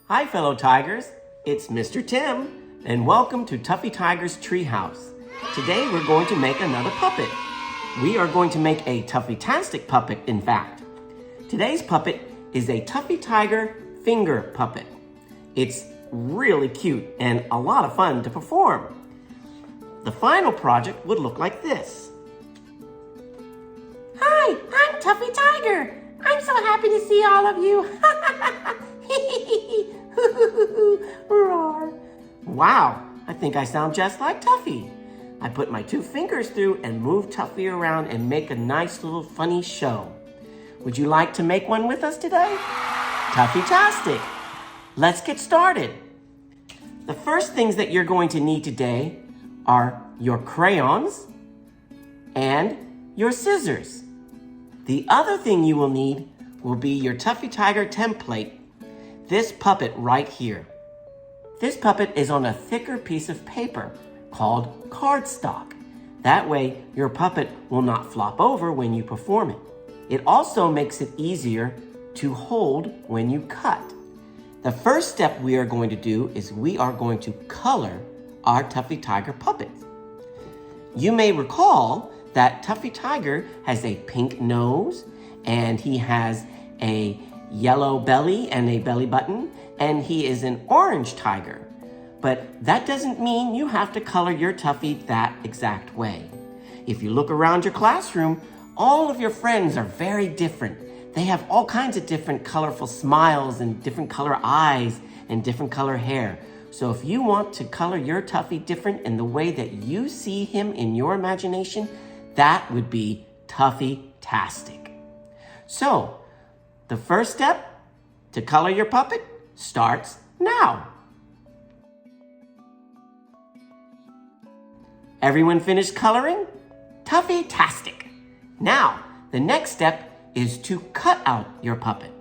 Hi, fellow tigers. It's Mr. Tim, and welcome to Tuffy Tiger's Treehouse. Today, we're going to make another puppet. We are going to make a Tuffy-tastic puppet, in fact. Today's puppet is a Tuffy Tiger finger puppet. It's really cute and a lot of fun to perform. The final project would look like this. Hi, I'm Tuffy Tiger. I'm so happy to see all of you. Roar. Wow, I think I sound just like Tuffy. I put my two fingers through and move Tuffy around and make a nice little funny show. Would you like to make one with us today? Tuffy-tastic. Let's get started. The first things that you're going to need today are your crayons and your scissors. The other thing you will need will be your Tuffy Tiger template, this puppet right here. This puppet is on a thicker piece of paper called cardstock. That way, your puppet will not flop over when you perform it. It also makes it easier to hold when you cut. The first step we are going to do is we are going to color our Tuffy Tiger puppet. You may recall that Tuffy Tiger has a pink nose, and he has a yellow belly and a belly button, and he is an orange tiger. But that doesn't mean you have to color your Tuffy that exact way. If you look around your classroom, all of your friends are very different. They have all kinds of different colorful smiles and different color eyes and different color hair. So if you want to color your Tuffy different in the way that you see him in your imagination, that would be Tuffy-tastic. So, the first step to color your puppet starts now. Everyone finished coloring? Tuffy-tastic. Now, the next step is to cut out your puppet.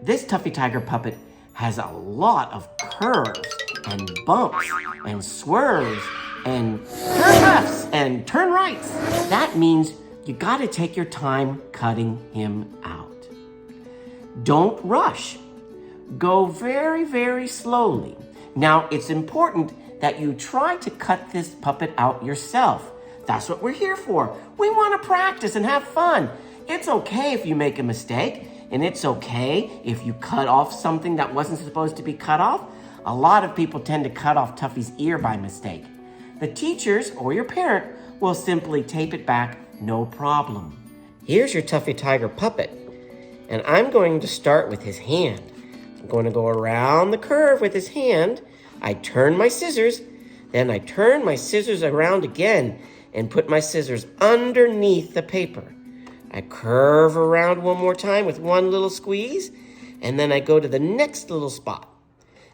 This Tuffy Tiger puppet has a lot of curves and bumps and swerves and turn lefts and turn rights. That means you gotta take your time cutting him out. Don't rush. Go very, very slowly. Now, it's important that you try to cut this puppet out yourself. That's what we're here for. We wanna practice and have fun. It's okay if you make a mistake, and it's okay if you cut off something that wasn't supposed to be cut off. A lot of people tend to cut off Tuffy's ear by mistake. The teachers or your parent will simply tape it back, no problem. Here's your Tuffy Tiger puppet, and I'm going to start with his hand. I'm going to go around the curve with his hand. I turn my scissors, then I turn my scissors around again and put my scissors underneath the paper. I curve around one more time with one little squeeze, and then I go to the next little spot.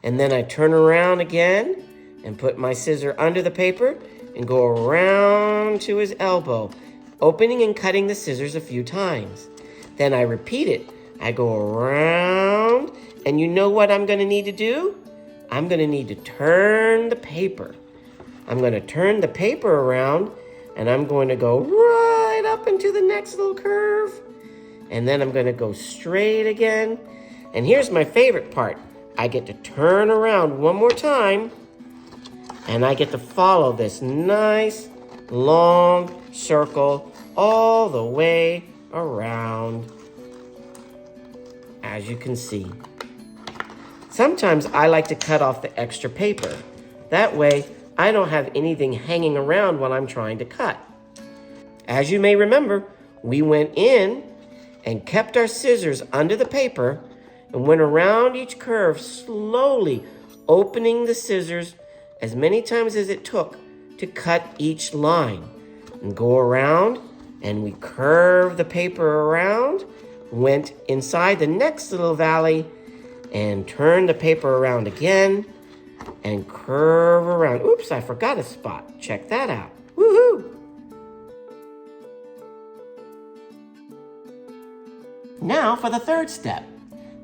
And then I turn around again and put my scissor under the paper and go around to his elbow, opening and cutting the scissors a few times. Then I repeat it. I go around, and you know what I'm gonna need to do? I'm gonna need to turn the paper. I'm gonna turn the paper around, and I'm going to go right up into the next little curve. And then I'm gonna go straight again. And here's my favorite part. I get to turn around one more time, and I get to follow this nice, long circle all the way around, as you can see. Sometimes I like to cut off the extra paper. That way, I don't have anything hanging around while I'm trying to cut. As you may remember, we went in and kept our scissors under the paper and went around each curve slowly, opening the scissors as many times as it took to cut each line. And go around, and we curved the paper around, went inside the next little valley, and turned the paper around again, and curve around. Oops, I forgot a spot. Check that out. Woohoo! Now for the third step.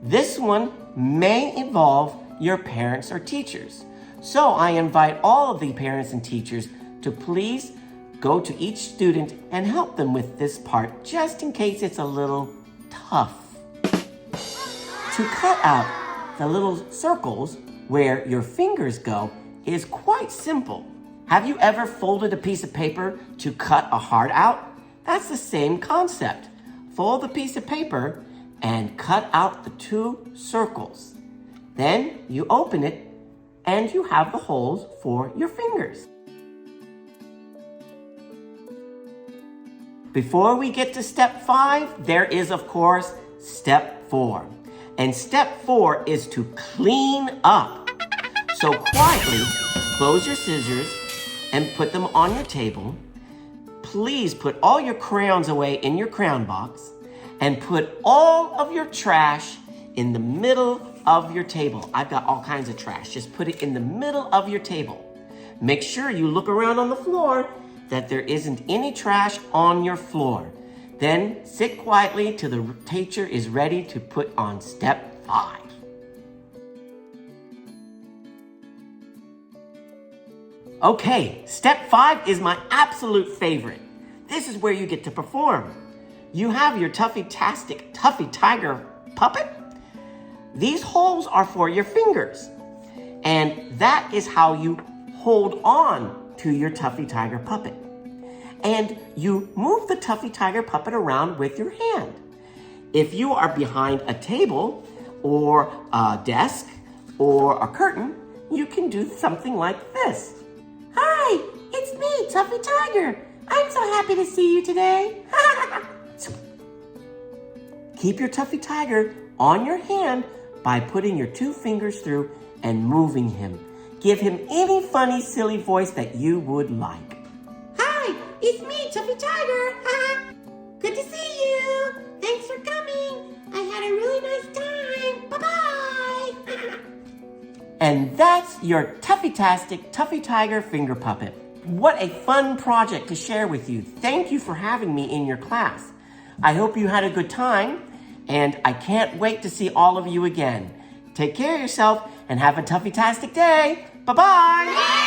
This one may involve your parents or teachers. So I invite all of the parents and teachers to please go to each student and help them with this part, just in case it's a little tough. To cut out the little circles where your fingers go is quite simple. Have you ever folded a piece of paper to cut a heart out? That's the same concept. Fold the piece of paper and cut out the 2 circles. Then you open it and you have the holes for your fingers. Before we get to step 5, there is, of course, step 4. And step 4 is to clean up. So quietly, close your scissors and put them on your table. Please put all your crayons away in your crayon box and put all of your trash in the middle of your table. I've got all kinds of trash. Just put it in the middle of your table. Make sure you look around on the floor that there isn't any trash on your floor. Then sit quietly till the teacher is ready to put on step 5. Okay, step 5 is my absolute favorite. This is where you get to perform. You have your Tuffy-tastic Tuffy Tiger puppet. These holes are for your fingers. And that is how you hold on to your Tuffy Tiger puppet. And you move the Tuffy Tiger puppet around with your hand. If you are behind a table or a desk or a curtain, you can do something like this. Hi, it's me, Tuffy Tiger. I'm so happy to see you today. Keep your Tuffy Tiger on your hand by putting your 2 fingers through and moving him. Give him any funny, silly voice that you would like. Hi, it's me, Tuffy Tiger. Good to see you. Thanks for coming. I had a really nice time. Bye-bye. And that's your Tuffy-tastic Tuffy Tiger finger puppet. What a fun project to share with you. Thank you for having me in your class. I hope you had a good time, and I can't wait to see all of you again. Take care of yourself and have a Tuffy-tastic day. Bye-bye.